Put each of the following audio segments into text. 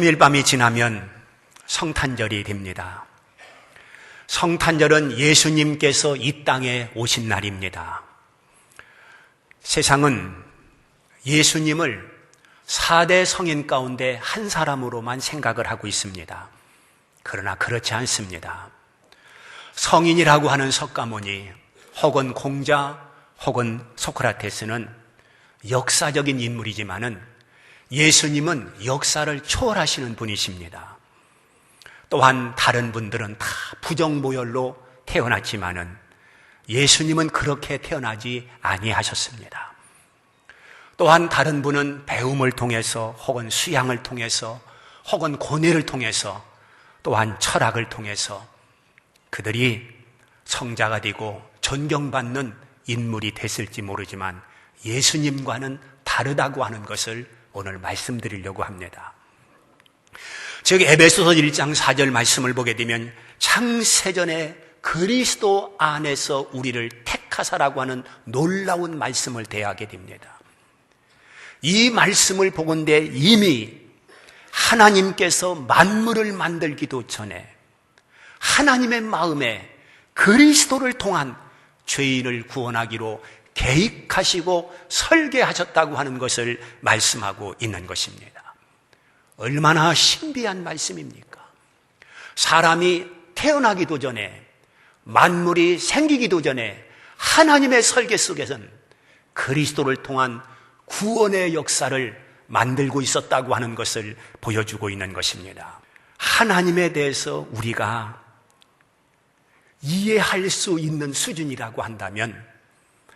3일 밤이 지나면 성탄절이 됩니다. 성탄절은 예수님께서 이 땅에 오신 날입니다. 세상은 예수님을 4대 성인 가운데 한 사람으로만 생각을 하고 있습니다. 그러나 그렇지 않습니다. 성인이라고 하는 석가모니 혹은 공자 혹은 소크라테스는 역사적인 인물이지만은 예수님은 역사를 초월하시는 분이십니다. 또한 다른 분들은 다 부정모열로 태어났지만은 예수님은 그렇게 태어나지 아니하셨습니다. 또한 다른 분은 배움을 통해서 혹은 수양을 통해서 혹은 고뇌를 통해서 또한 철학을 통해서 그들이 성자가 되고 존경받는 인물이 됐을지 모르지만 예수님과는 다르다고 하는 것을 오늘 말씀드리려고 합니다. 즉 에베소서 1장 4절 말씀을 보게 되면 창세전에 그리스도 안에서 우리를 택하사라고 하는 놀라운 말씀을 대하게 됩니다. 이 말씀을 보건대 이미 하나님께서 만물을 만들기도 전에 하나님의 마음에 그리스도를 통한 죄인을 구원하기로 계획하시고 설계하셨다고 하는 것을 말씀하고 있는 것입니다. 얼마나 신비한 말씀입니까? 사람이 태어나기도 전에 만물이 생기기도 전에 하나님의 설계 속에서는 그리스도를 통한 구원의 역사를 만들고 있었다고 하는 것을 보여주고 있는 것입니다. 하나님에 대해서 우리가 이해할 수 있는 수준이라고 한다면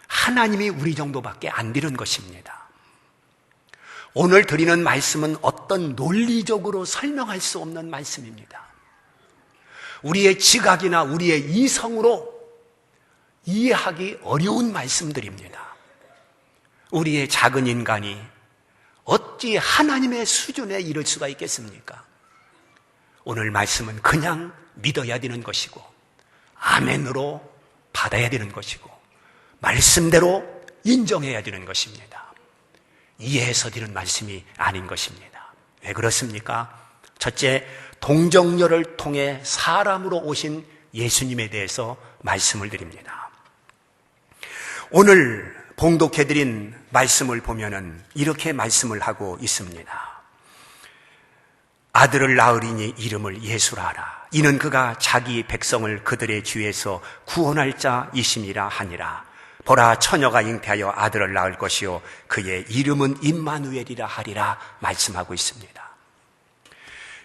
하나님이 우리 정도밖에 안 되는 것입니다. 오늘 드리는 말씀은 어떤 논리적으로 설명할 수 없는 말씀입니다. 우리의 지각이나 우리의 이성으로 이해하기 어려운 말씀들입니다. 우리의 작은 인간이 어찌 하나님의 수준에 이를 수가 있겠습니까? 오늘 말씀은 그냥 믿어야 되는 것이고 아멘으로 받아야 되는 것이고 말씀대로 인정해야 되는 것입니다. 이해해서 드리는 말씀이 아닌 것입니다. 왜 그렇습니까? 첫째, 동정녀를 통해 사람으로 오신 예수님에 대해서 말씀을 드립니다. 오늘 봉독해드린 말씀을 보면은 이렇게 말씀을 하고 있습니다. 아들을 낳으리니 이름을 예수라 하라. 이는 그가 자기 백성을 그들의 죄에서 구원할 자이심이라 하니라. 보라, 처녀가 잉태하여 아들을 낳을 것이요 그의 이름은 임마누엘이라 하리라 말씀하고 있습니다.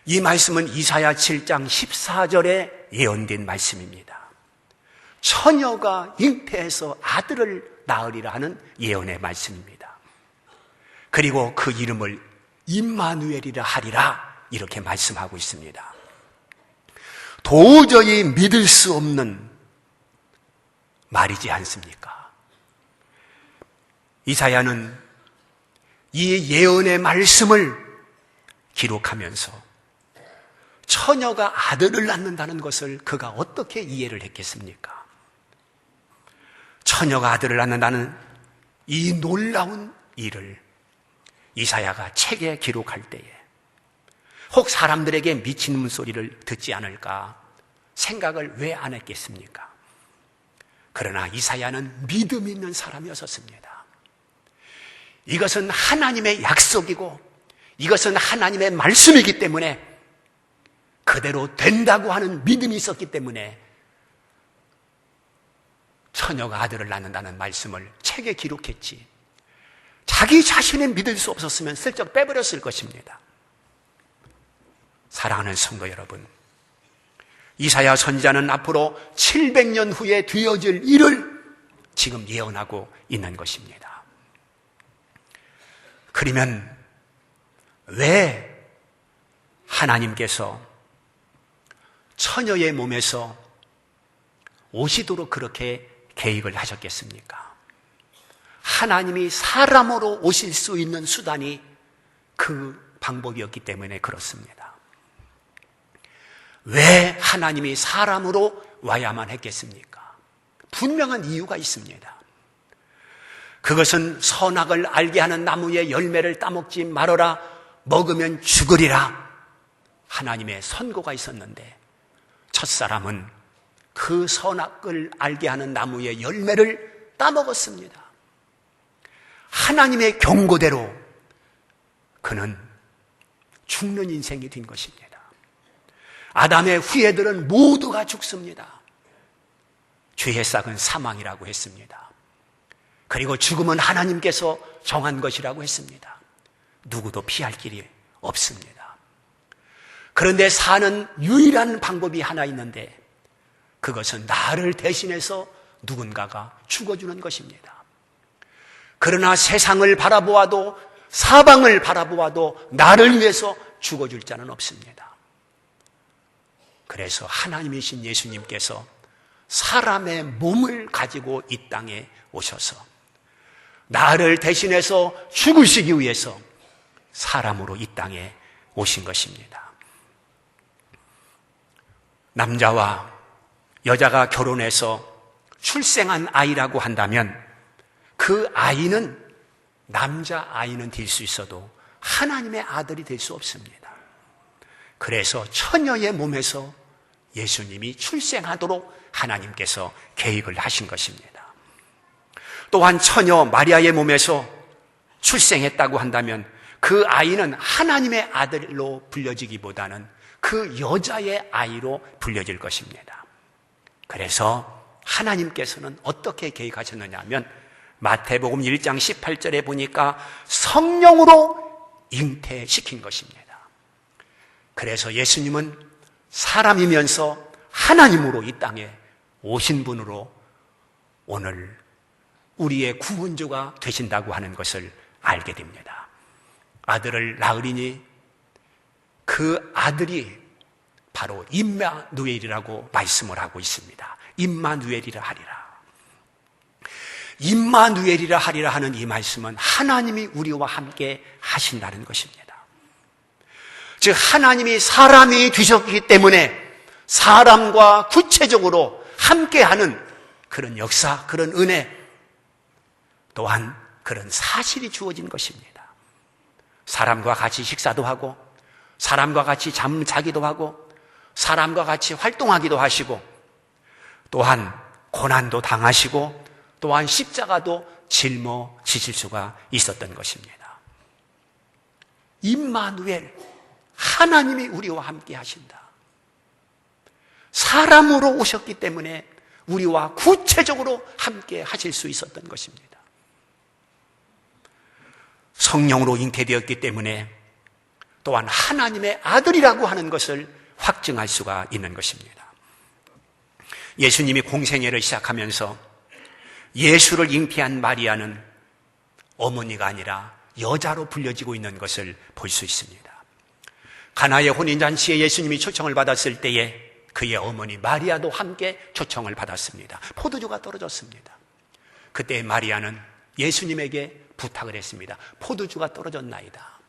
이 말씀은 이사야 7장 14절에 예언된 말씀입니다. 처녀가 잉태해서 아들을 낳으리라 하는 예언의 말씀입니다. 그리고 그 이름을 임마누엘이라 하리라 이렇게 말씀하고 있습니다. 도저히 믿을 수 없는 말이지 않습니까? 이사야는 이 예언의 말씀을 기록하면서 처녀가 아들을 낳는다는 것을 그가 어떻게 이해를 했겠습니까? 처녀가 아들을 낳는다는 이 놀라운 일을 이사야가 책에 기록할 때에 혹 사람들에게 미친 문소리를 듣지 않을까 생각을 왜 안 했겠습니까? 그러나 이사야는 믿음 있는 사람이었습니다. 이것은 하나님의 약속이고 이것은 하나님의 말씀이기 때문에 그대로 된다고 하는 믿음이 있었기 때문에 처녀가 아들을 낳는다는 말씀을 책에 기록했지 자기 자신을 믿을 수 없었으면 슬쩍 빼버렸을 것입니다. 사랑하는 성도 여러분, 이사야 선지자는 앞으로 700년 후에 되어질 일을 지금 예언하고 있는 것입니다. 그러면 왜 하나님께서 처녀의 몸에서 오시도록 그렇게 계획을 하셨겠습니까? 하나님이 사람으로 오실 수 있는 수단이 그 방법이었기 때문에 그렇습니다. 왜 하나님이 사람으로 와야만 했겠습니까? 분명한 이유가 있습니다. 그것은 선악을 알게 하는 나무의 열매를 따먹지 말아라, 먹으면 죽으리라 하나님의 선고가 있었는데 첫사람은 그 선악을 알게 하는 나무의 열매를 따먹었습니다. 하나님의 경고대로 그는 죽는 인생이 된 것입니다. 아담의 후예들은 모두가 죽습니다. 죄의 싹은 사망이라고 했습니다. 그리고 죽음은 하나님께서 정한 것이라고 했습니다. 누구도 피할 길이 없습니다. 그런데 사는 유일한 방법이 하나 있는데 그것은 나를 대신해서 누군가가 죽어주는 것입니다. 그러나 세상을 바라보아도 사방을 바라보아도 나를 위해서 죽어줄 자는 없습니다. 그래서 하나님이신 예수님께서 사람의 몸을 가지고 이 땅에 오셔서 나를 대신해서 죽으시기 위해서 사람으로 이 땅에 오신 것입니다. 남자와 여자가 결혼해서 출생한 아이라고 한다면 그 아이는 남자 아이는 될 수 있어도 하나님의 아들이 될 수 없습니다. 그래서 처녀의 몸에서 예수님이 출생하도록 하나님께서 계획을 하신 것입니다. 또한 처녀 마리아의 몸에서 출생했다고 한다면 그 아이는 하나님의 아들로 불려지기보다는 그 여자의 아이로 불려질 것입니다. 그래서 하나님께서는 어떻게 계획하셨느냐 하면 마태복음 1장 18절에 보니까 성령으로 잉태시킨 것입니다. 그래서 예수님은 사람이면서 하나님으로 이 땅에 오신 분으로 오늘 우리의 구원주가 되신다고 하는 것을 알게 됩니다. 아들을 낳으리니 그 아들이 바로 임마누엘이라고 말씀을 하고 있습니다. 임마누엘이라 하리라. 임마누엘이라 하리라 하는 이 말씀은 하나님이 우리와 함께 하신다는 것입니다. 즉 하나님이 사람이 되셨기 때문에 사람과 구체적으로 함께하는 그런 역사, 그런 은혜, 또한 그런 사실이 주어진 것입니다. 사람과 같이 식사도 하고 사람과 같이 잠 자기도 하고 사람과 같이 활동하기도 하시고 또한 고난도 당하시고 또한 십자가도 짊어지실 수가 있었던 것입니다. 임마누엘, 하나님이 우리와 함께 하신다. 사람으로 오셨기 때문에 우리와 구체적으로 함께 하실 수 있었던 것입니다. 성령으로 잉태되었기 때문에 또한 하나님의 아들이라고 하는 것을 확증할 수가 있는 것입니다. 예수님이 공생애를 시작하면서 예수를 잉태한 마리아는 어머니가 아니라 여자로 불려지고 있는 것을 볼 수 있습니다. 가나의 혼인잔치에 예수님이 초청을 받았을 때에 그의 어머니 마리아도 함께 초청을 받았습니다. 포도주가 떨어졌습니다. 그때 마리아는 예수님에게 부탁을 했습니다. 포도주가 떨어졌나이다.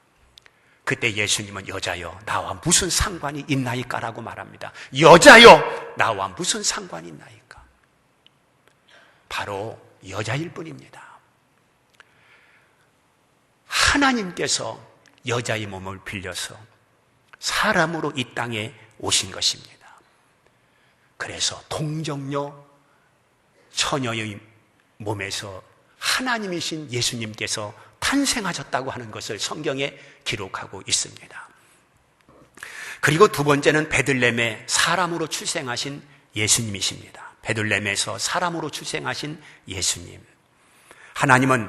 그때 예수님은 여자여 나와 무슨 상관이 있나이까라고 말합니다. 여자여 나와 무슨 상관이 있나이까. 바로 여자일 뿐입니다. 하나님께서 여자의 몸을 빌려서 사람으로 이 땅에 오신 것입니다. 그래서 동정녀 처녀의 몸에서 하나님이신 예수님께서 탄생하셨다고 하는 것을 성경에 기록하고 있습니다. 그리고 두 번째는 베들레헴에 사람으로 출생하신 예수님이십니다. 베들레헴에서 사람으로 출생하신 예수님. 하나님은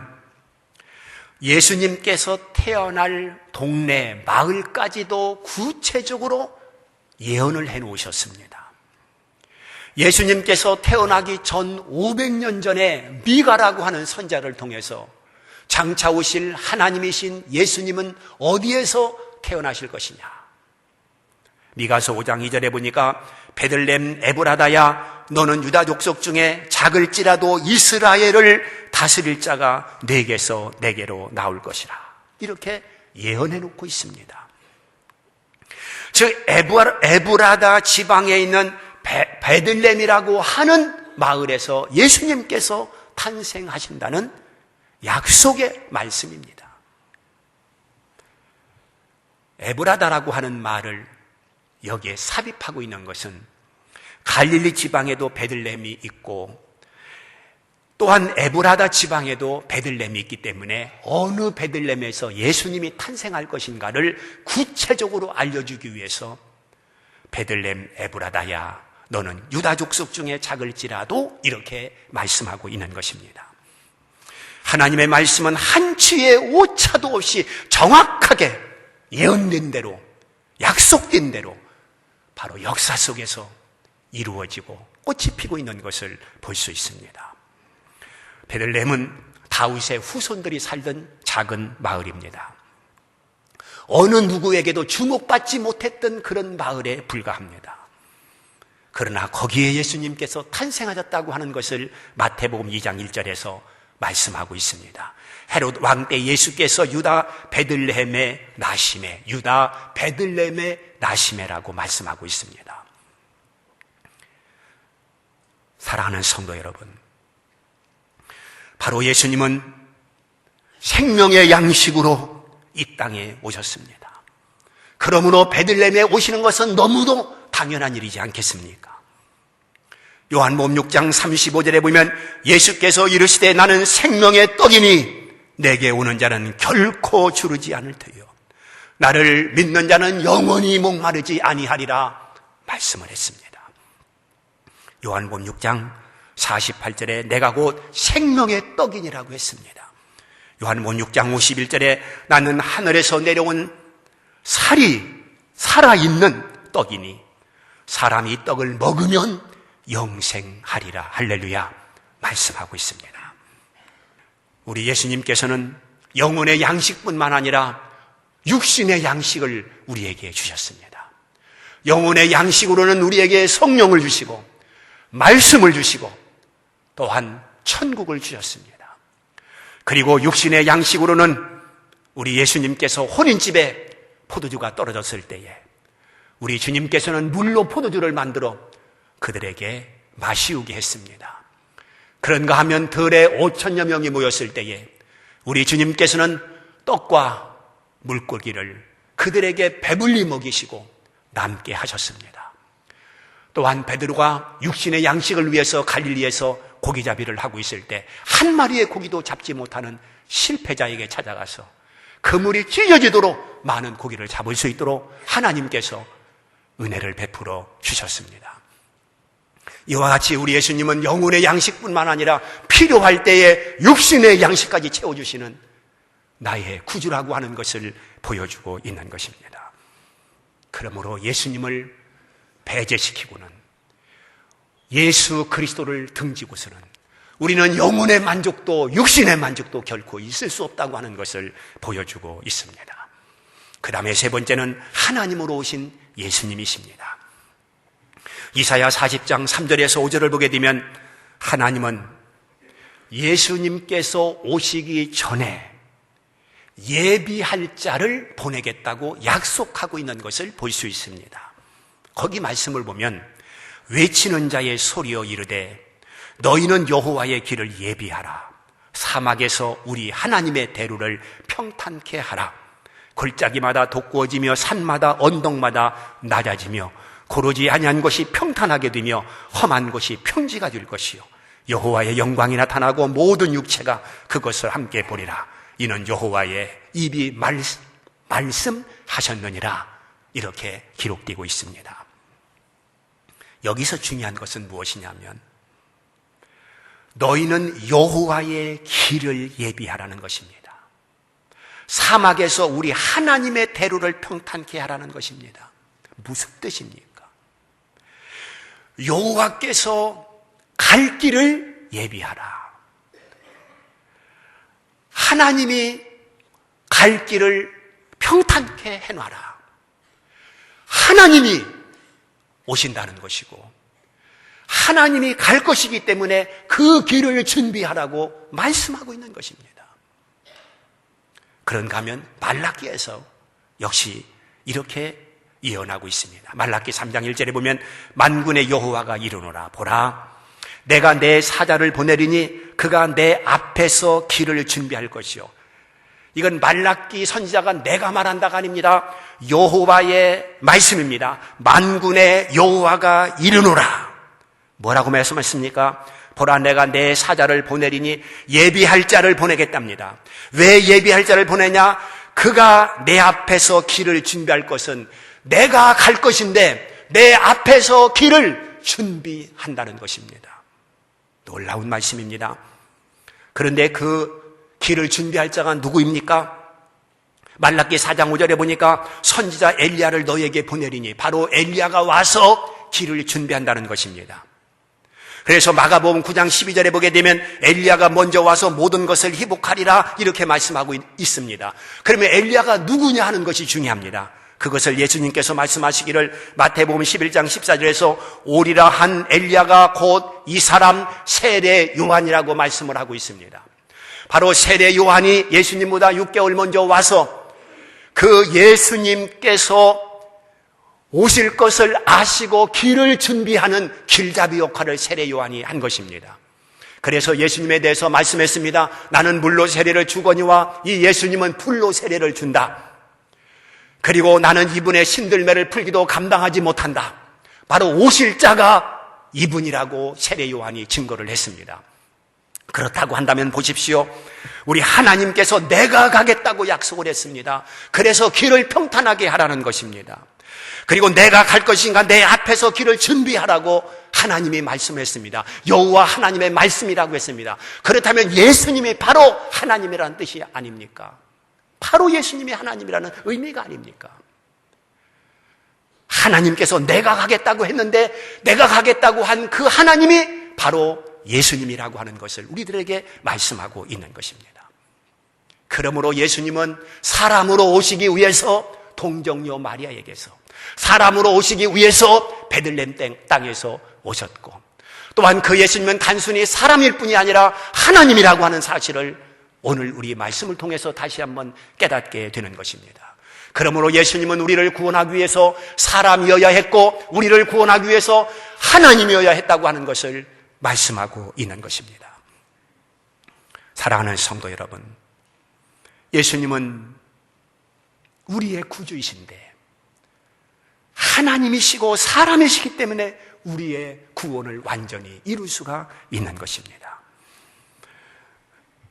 예수님께서 태어날 동네, 마을까지도 구체적으로 예언을 해놓으셨습니다. 예수님께서 태어나기 전 500년 전에 미가라고 하는 선자를 통해서 장차 오실 하나님이신 예수님은 어디에서 태어나실 것이냐. 미가서 5장 2절에 보니까 베들레헴 에브라다야 너는 유다 족속 중에 작을지라도 이스라엘을 다스릴 자가 내게서 내게로 나올 것이라. 이렇게 예언해 놓고 있습니다. 즉 에브라다 지방에 있는 베들레헴이라고 하는 마을에서 예수님께서 탄생하신다는 약속의 말씀입니다. 에브라다라고 하는 말을 여기에 삽입하고 있는 것은 갈릴리 지방에도 베들레헴이 있고 또한 에브라다 지방에도 베들레헴이 있기 때문에 어느 베들레헴에서 예수님이 탄생할 것인가를 구체적으로 알려주기 위해서 베들레헴 에브라다야 너는 유다 족속 중에 작을지라도 이렇게 말씀하고 있는 것입니다. 하나님의 말씀은 한치의 오차도 없이 정확하게 예언된 대로 약속된 대로 바로 역사 속에서 이루어지고 꽃이 피고 있는 것을 볼 수 있습니다. 베들레헴은 다윗의 후손들이 살던 작은 마을입니다. 어느 누구에게도 주목받지 못했던 그런 마을에 불과합니다. 그러나 거기에 예수님께서 탄생하셨다고 하는 것을 마태복음 2장 1절에서 말씀하고 있습니다. 헤롯 왕 때 예수께서 유다 베들레헴의 나시메, 유다 베들레헴의 나시메라고 말씀하고 있습니다. 사랑하는 성도 여러분, 바로 예수님은 생명의 양식으로 이 땅에 오셨습니다. 그러므로 베들레헴에 오시는 것은 너무도 당연한 일이지 않겠습니까? 요한복음 6장 35절에 보면 예수께서 이르시되 나는 생명의 떡이니 내게 오는 자는 결코 주르지 않을 터요 나를 믿는 자는 영원히 목마르지 아니하리라 말씀을 했습니다. 요한복음 6장 48절에 내가 곧 생명의 떡이니라고 했습니다. 요한복음 6장 51절에 나는 하늘에서 내려온 살아있는 떡이니 사람이 이 떡을 먹으면 영생하리라. 할렐루야 말씀하고 있습니다. 우리 예수님께서는 영혼의 양식뿐만 아니라 육신의 양식을 우리에게 주셨습니다. 영혼의 양식으로는 우리에게 성령을 주시고 말씀을 주시고 또한 천국을 주셨습니다. 그리고 육신의 양식으로는 우리 예수님께서 혼인집에 포도주가 떨어졌을 때에 우리 주님께서는 물로 포도주를 만들어 그들에게 마시우게 했습니다. 그런가 하면 들에 5천여 명이 모였을 때에 우리 주님께서는 떡과 물고기를 그들에게 배불리 먹이시고 남게 하셨습니다. 또한 베드로가 육신의 양식을 위해서 갈릴리에서 고기잡이를 하고 있을 때 한 마리의 고기도 잡지 못하는 실패자에게 찾아가서 그물이 찢어지도록 많은 고기를 잡을 수 있도록 하나님께서 은혜를 베풀어 주셨습니다. 이와 같이 우리 예수님은 영혼의 양식뿐만 아니라 필요할 때에 육신의 양식까지 채워주시는 나의 구주라고 하는 것을 보여주고 있는 것입니다. 그러므로 예수님을 배제시키고는 예수 그리스도를 등지고서는 우리는 영혼의 만족도 육신의 만족도 결코 있을 수 없다고 하는 것을 보여주고 있습니다. 그 다음에 세 번째는 하나님으로 오신 예수님이십니다. 이사야 40장 3절에서 5절을 보게 되면 하나님은 예수님께서 오시기 전에 예비할 자를 보내겠다고 약속하고 있는 것을 볼 수 있습니다. 거기 말씀을 보면 외치는 자의 소리여 이르되 너희는 여호와의 길을 예비하라. 사막에서 우리 하나님의 대로를 평탄케 하라. 골짜기마다 돋구어지며 산마다 언덕마다 낮아지며 고르지 아니한 것이 평탄하게 되며 험한 것이 평지가 될 것이요 여호와의 영광이 나타나고 모든 육체가 그것을 함께 보리라. 이는 여호와의 입이 말씀하셨느니라. 이렇게 기록되고 있습니다. 여기서 중요한 것은 무엇이냐면 너희는 여호와의 길을 예비하라는 것입니다. 사막에서 우리 하나님의 대로를 평탄케 하라는 것입니다. 무슨 뜻입니까? 여호와께서 갈 길을 예비하라. 하나님이 갈 길을 평탄케 해놔라. 하나님이 오신다는 것이고 하나님이 갈 것이기 때문에 그 길을 준비하라고 말씀하고 있는 것입니다. 그런가 하면 말라기에서 역시 이렇게 예언하고 있습니다. 말라기 3장 1절에 보면 만군의 여호와가 이르노라. 보라 내가 내 사자를 보내리니 그가 내 앞에서 길을 준비할 것이요 이건 말라기 선지자가 내가 말한다가 아닙니다. 여호와의 말씀입니다. 만군의 여호와가 이르노라. 뭐라고 말씀하십니까? 보라, 내가 내 사자를 보내리니 예비할 자를 보내겠답니다. 왜 예비할 자를 보내냐? 그가 내 앞에서 길을 준비할 것은 내가 갈 것인데 내 앞에서 길을 준비한다는 것입니다. 놀라운 말씀입니다. 그런데 그 길을 준비할 자가 누구입니까? 말라기 4장 5절에 보니까 선지자 엘리야를 너에게 보내리니 바로 엘리야가 와서 길을 준비한다는 것입니다. 그래서 마가복음 9장 12절에 보게 되면 엘리야가 먼저 와서 모든 것을 회복하리라 이렇게 말씀하고 있습니다. 그러면 엘리야가 누구냐 하는 것이 중요합니다. 그것을 예수님께서 말씀하시기를 마태복음 11장 14절에서 오리라 한 엘리야가 곧 이 사람 세례 요한이라고 말씀을 하고 있습니다. 바로 세례 요한이 예수님보다 6개월 먼저 와서 그 예수님께서 오실 것을 아시고 길을 준비하는 길잡이 역할을 세례 요한이 한 것입니다. 그래서 예수님에 대해서 말씀했습니다. 나는 물로 세례를 주거니와 이 예수님은 불로 세례를 준다. 그리고 나는 이분의 신들매를 풀기도 감당하지 못한다. 바로 오실 자가 이분이라고 세례 요한이 증거를 했습니다. 그렇다고 한다면 보십시오. 우리 하나님께서 내가 가겠다고 약속을 했습니다. 그래서 길을 평탄하게 하라는 것입니다. 그리고 내가 갈 것인가 내 앞에서 길을 준비하라고 하나님이 말씀했습니다. 여호와 하나님의 말씀이라고 했습니다. 그렇다면 예수님이 바로 하나님이라는 뜻이 아닙니까? 바로 예수님이 하나님이라는 의미가 아닙니까? 하나님께서 내가 가겠다고 했는데 내가 가겠다고 한 그 하나님이 바로 예수님이라고 하는 것을 우리들에게 말씀하고 있는 것입니다. 그러므로 예수님은 사람으로 오시기 위해서 동정녀 마리아에게서, 사람으로 오시기 위해서 베들레헴 땅에서 오셨고, 또한 그 예수님은 단순히 사람일 뿐이 아니라 하나님이라고 하는 사실을 오늘 우리 말씀을 통해서 다시 한번 깨닫게 되는 것입니다. 그러므로 예수님은 우리를 구원하기 위해서 사람이어야 했고 우리를 구원하기 위해서 하나님이어야 했다고 하는 것을 말씀하고 있는 것입니다. 사랑하는 성도 여러분, 예수님은 우리의 구주이신데 하나님이시고 사람이시기 때문에 우리의 구원을 완전히 이룰 수가 있는 것입니다.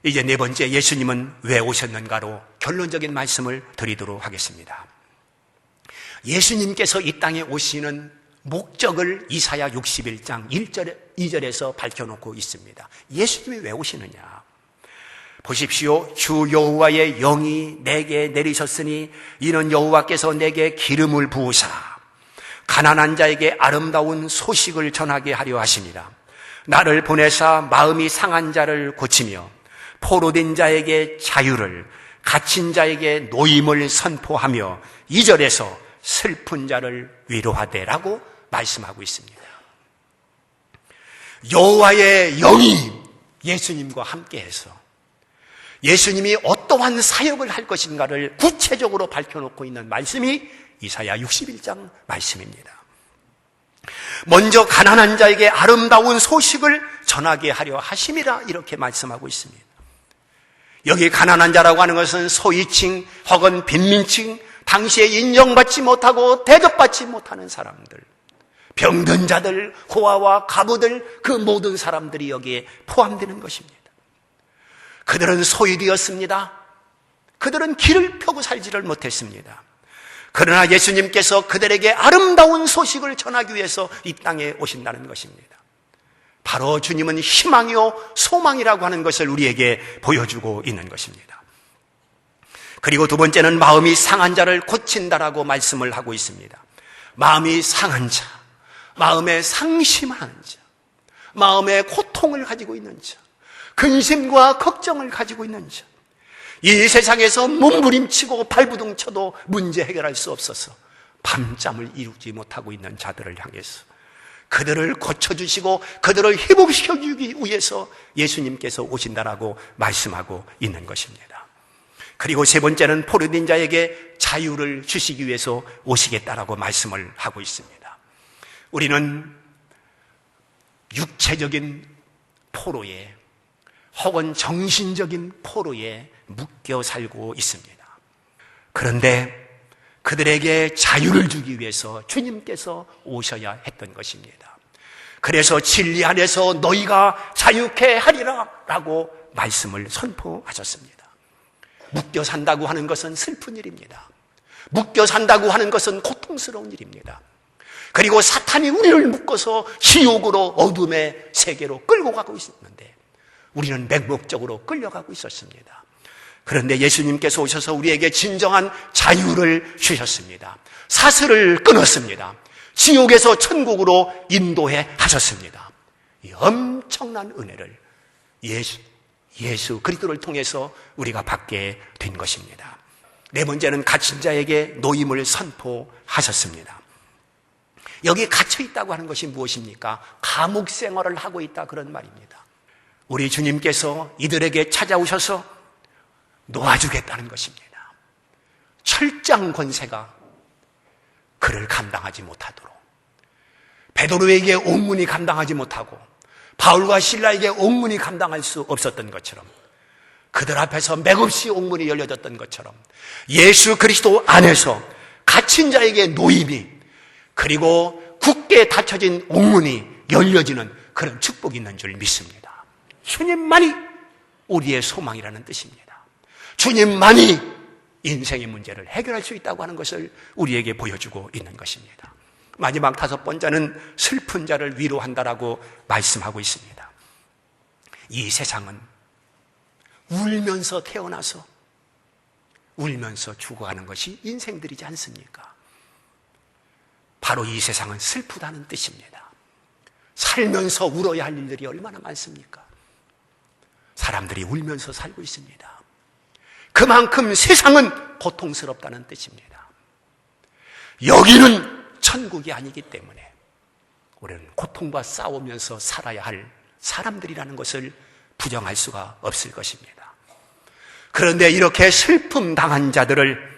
이제 네 번째, 예수님은 왜 오셨는가로 결론적인 말씀을 드리도록 하겠습니다. 예수님께서 이 땅에 오시는 목적을 이사야 61장 2절에서 밝혀놓고 있습니다. 예수님이 왜 오시느냐? 보십시오. 주 여호와의 영이 내게 내리셨으니 이는 여호와께서 내게 기름을 부으사 가난한 자에게 아름다운 소식을 전하게 하려 하십니다. 나를 보내사 마음이 상한 자를 고치며 포로된 자에게 자유를, 갇힌 자에게 노임을 선포하며 2절에서 슬픈 자를 위로하되라고 말씀하고 있습니다. 여호와의 영이 예수님과 함께해서 예수님이 어떠한 사역을 할 것인가를 구체적으로 밝혀놓고 있는 말씀이 이사야 61장 말씀입니다. 먼저 가난한 자에게 아름다운 소식을 전하게 하려 하심이라 이렇게 말씀하고 있습니다. 여기 가난한 자라고 하는 것은 소위층 혹은 빈민층, 당시에 인정받지 못하고 대접받지 못하는 사람들, 병든 자들, 고아와 가부들, 그 모든 사람들이 여기에 포함되는 것입니다. 그들은 소외되었습니다. 그들은 길을 펴고 살지를 못했습니다. 그러나 예수님께서 그들에게 아름다운 소식을 전하기 위해서 이 땅에 오신다는 것입니다. 바로 주님은 희망이요 소망이라고 하는 것을 우리에게 보여주고 있는 것입니다. 그리고 두 번째는 마음이 상한 자를 고친다라고 말씀을 하고 있습니다. 마음이 상한 자, 마음에 상심한 자, 마음에 고통을 가지고 있는 자, 근심과 걱정을 가지고 있는 자, 이 세상에서 몸부림치고 발부둥쳐도 문제 해결할 수 없어서 밤잠을 이루지 못하고 있는 자들을 향해서 그들을 고쳐주시고 그들을 회복시켜주기 위해서 예수님께서 오신다라고 말씀하고 있는 것입니다. 그리고 세 번째는 포로된 자에게 자유를 주시기 위해서 오시겠다라고 말씀을 하고 있습니다. 우리는 육체적인 포로에 혹은 정신적인 포로에 묶여 살고 있습니다. 그런데 그들에게 자유를 주기 위해서 주님께서 오셔야 했던 것입니다. 그래서 진리 안에서 너희가 자유케 하리라 라고 말씀을 선포하셨습니다. 묶여 산다고 하는 것은 슬픈 일입니다. 묶여 산다고 하는 것은 고통스러운 일입니다. 그리고 사탄이 우리를 묶어서 지옥으로 어둠의 세계로 끌고 가고 있었는데 우리는 맹목적으로 끌려가고 있었습니다. 그런데 예수님께서 오셔서 우리에게 진정한 자유를 주셨습니다. 사슬을 끊었습니다. 지옥에서 천국으로 인도해 하셨습니다. 이 엄청난 은혜를 예수 그리스도를 통해서 우리가 받게 된 것입니다. 네 번째는 갇힌 자에게 노임을 선포하셨습니다. 여기 갇혀 있다고 하는 것이 무엇입니까? 감옥 생활을 하고 있다 그런 말입니다. 우리 주님께서 이들에게 찾아오셔서 놓아주겠다는 것입니다. 철장 권세가 그를 감당하지 못하도록, 베드로에게 옥문이 감당하지 못하고 바울과 실라에게 옥문이 감당할 수 없었던 것처럼, 그들 앞에서 맥없이 옥문이 열려졌던 것처럼 예수 그리스도 안에서 갇힌 자에게 노임이, 그리고 굳게 닫혀진 옥문이 열려지는 그런 축복이 있는 줄 믿습니다. 주님만이 우리의 소망이라는 뜻입니다. 주님만이 인생의 문제를 해결할 수 있다고 하는 것을 우리에게 보여주고 있는 것입니다. 마지막 다섯 번째는 슬픈 자를 위로한다라고 말씀하고 있습니다. 이 세상은 울면서 태어나서 울면서 죽어가는 것이 인생들이지 않습니까? 바로 이 세상은 슬프다는 뜻입니다. 살면서 울어야 할 일들이 얼마나 많습니까? 사람들이 울면서 살고 있습니다. 그만큼 세상은 고통스럽다는 뜻입니다. 여기는 천국이 아니기 때문에 우리는 고통과 싸우면서 살아야 할 사람들이라는 것을 부정할 수가 없을 것입니다. 그런데 이렇게 슬픔 당한 자들을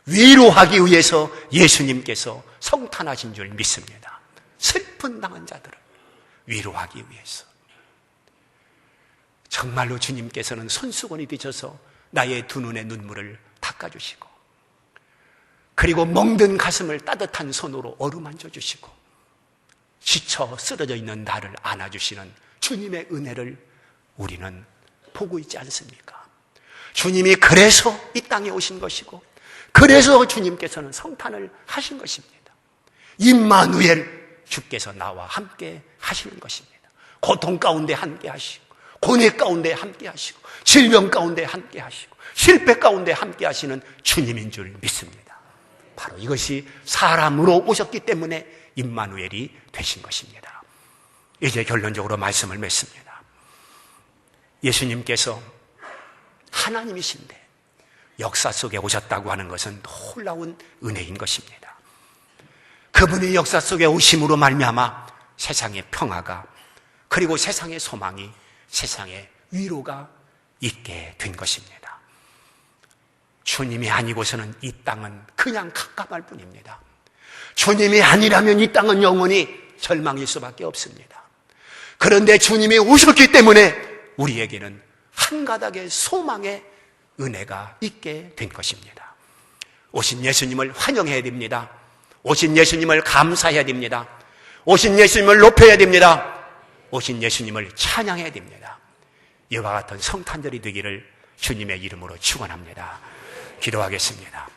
위로하기 위해서 예수님께서 성탄하신 줄 믿습니다. 슬픔 당한 자들을 위로하기 위해서. 정말로 주님께서는 손수건이 되셔서 나의 두 눈의 눈물을 닦아주시고, 그리고 멍든 가슴을 따뜻한 손으로 어루만져 주시고, 지쳐 쓰러져 있는 나를 안아주시는 주님의 은혜를 우리는 보고 있지 않습니까? 주님이 그래서 이 땅에 오신 것이고, 그래서 주님께서는 성탄을 하신 것입니다. 임마누엘, 주께서 나와 함께 하시는 것입니다. 고통 가운데 함께 하시고, 고뇌 가운데 함께 하시고, 질병 가운데 함께 하시고, 실패 가운데 함께 하시는 주님인 줄 믿습니다. 바로 이것이 사람으로 오셨기 때문에 임마누엘이 되신 것입니다. 이제 결론적으로 말씀을 맺습니다. 예수님께서 하나님이신데 역사 속에 오셨다고 하는 것은 놀라운 은혜인 것입니다. 그분이 역사 속에 오심으로 말미암아 세상의 평화가, 그리고 세상의 소망이, 세상의 위로가 있게 된 것입니다. 주님이 아니고서는 이 땅은 그냥 캄캄할 뿐입니다. 주님이 아니라면 이 땅은 영원히 절망일 수밖에 없습니다. 그런데 주님이 오셨기 때문에 우리에게는 한 가닥의 소망의 은혜가 있게 된 것입니다. 오신 예수님을 환영해야 됩니다. 오신 예수님을 감사해야 됩니다. 오신 예수님을 높여야 됩니다. 오신 예수님을 찬양해야 됩니다. 이와 같은 성탄절이 되기를 주님의 이름으로 축원합니다. 기도하겠습니다.